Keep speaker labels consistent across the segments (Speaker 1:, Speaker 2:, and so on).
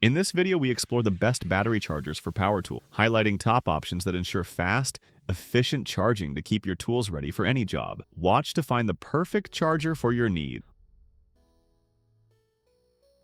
Speaker 1: In this video, we explore the best battery chargers for power tool, highlighting top options that ensure fast, efficient charging to keep your tools ready for any job. Watch to find the perfect charger for your need.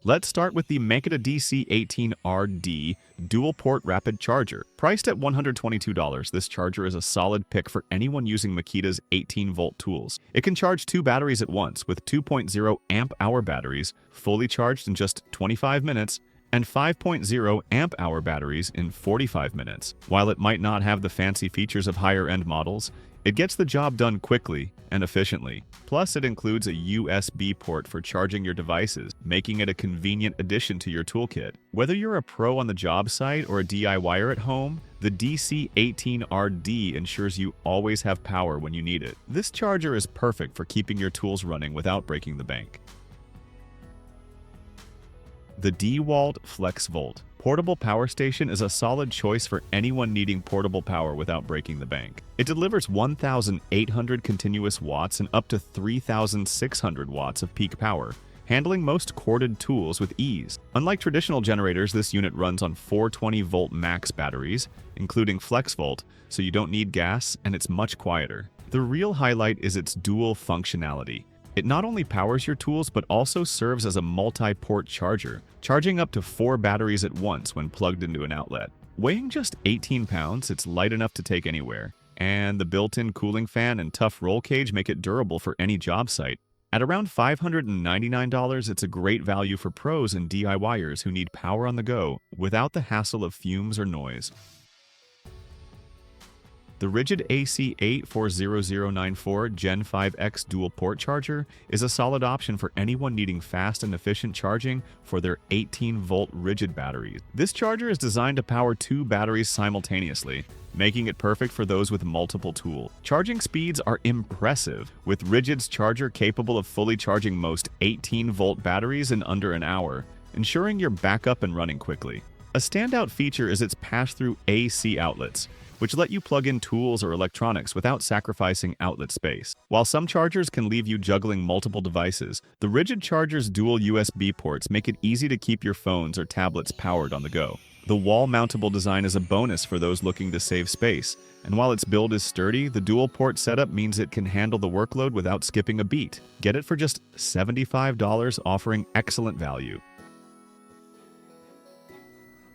Speaker 1: Let's start with the Makita DC18RD dual-port rapid charger. Priced at $122, this charger is a solid pick for anyone using Makita's 18-volt tools. It can charge two batteries at once with 2.0 amp-hour batteries, fully charged in just 25 minutes, and 5.0 amp-hour batteries in 45 minutes. While it might not have the fancy features of higher-end models, it gets the job done quickly and efficiently. Plus, it includes a USB port for charging your devices, making it a convenient addition to your toolkit. Whether you're a pro on the job site or a DIYer at home, the DC18RD ensures you always have power when you need it. This charger is perfect for keeping your tools running without breaking the bank. The DeWalt FlexVolt portable power station is a solid choice for anyone needing portable power without breaking the bank. It delivers 1,800 continuous watts and up to 3,600 watts of peak power, handling most corded tools with ease. Unlike traditional generators, this unit runs on 420-volt max batteries, including FlexVolt, so you don't need gas and it's much quieter. The real highlight is its dual functionality. It not only powers your tools, but also serves as a multi-port charger, charging up to 4 batteries at once when plugged into an outlet. Weighing just 18 pounds, it's light enough to take anywhere, and the built-in cooling fan and tough roll cage make it durable for any job site. At around $599, it's a great value for pros and DIYers who need power on the go without the hassle of fumes or noise. The Rigid AC84094 Gen 5X dual-port charger is a solid option for anyone needing fast and efficient charging for their 18-volt rigid batteries. This charger is designed to power 2 batteries simultaneously, making it perfect for those with multiple tools. Charging speeds are impressive, with Rigid's charger capable of fully charging most 18-volt batteries in under an hour, ensuring you're back up and running quickly. A standout feature is its pass-through AC outlets, which let you plug in tools or electronics without sacrificing outlet space. While some chargers can leave you juggling multiple devices, the Rigid charger's dual USB ports make it easy to keep your phones or tablets powered on the go. The wall-mountable design is a bonus for those looking to save space, and while its build is sturdy, the dual-port setup means it can handle the workload without skipping a beat. Get it for just $75, offering excellent value.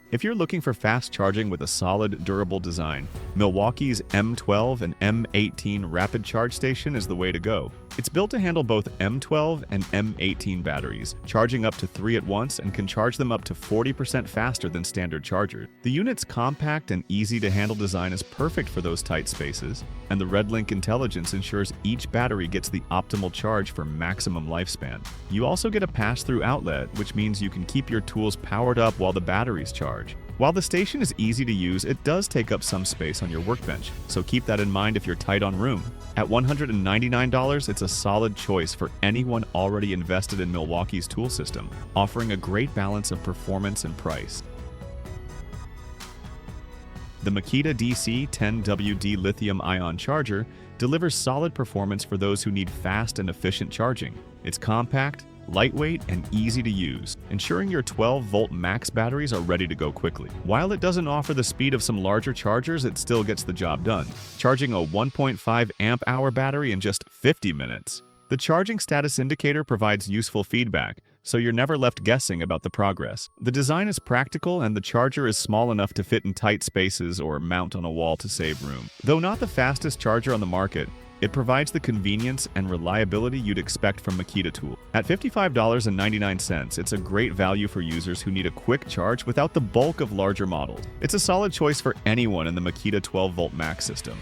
Speaker 1: If you're looking for fast charging with a solid, durable design, Milwaukee's M12 and M18 rapid charge station is the way to go. It's built to handle both M12 and M18 batteries, charging up to 3 at once and can charge them up to 40% faster than standard chargers. The unit's compact and easy-to-handle design is perfect for those tight spaces, and the RedLink intelligence ensures each battery gets the optimal charge for maximum lifespan. You also get a pass-through outlet, which means you can keep your tools powered up while the batteries charge. While the station is easy to use, it does take up some space on your workbench, so keep that in mind if you're tight on room. At $199, it's a solid choice for anyone already invested in Milwaukee's tool system, offering a great balance of performance and price. The Makita DC10WD lithium-ion charger delivers solid performance for those who need fast and efficient charging. It's compact, lightweight, and easy to use, ensuring your 12-volt max batteries are ready to go quickly. While it doesn't offer the speed of some larger chargers, it still gets the job done, charging a 1.5 amp-hour battery in just 50 minutes. The charging status indicator provides useful feedback, so you're never left guessing about the progress. The design is practical, and the charger is small enough to fit in tight spaces or mount on a wall to save room. Though not the fastest charger on the market, it provides the convenience and reliability you'd expect from Makita Tool. At $55.99, it's a great value for users who need a quick charge without the bulk of larger models. It's a solid choice for anyone in the Makita 12-volt max system.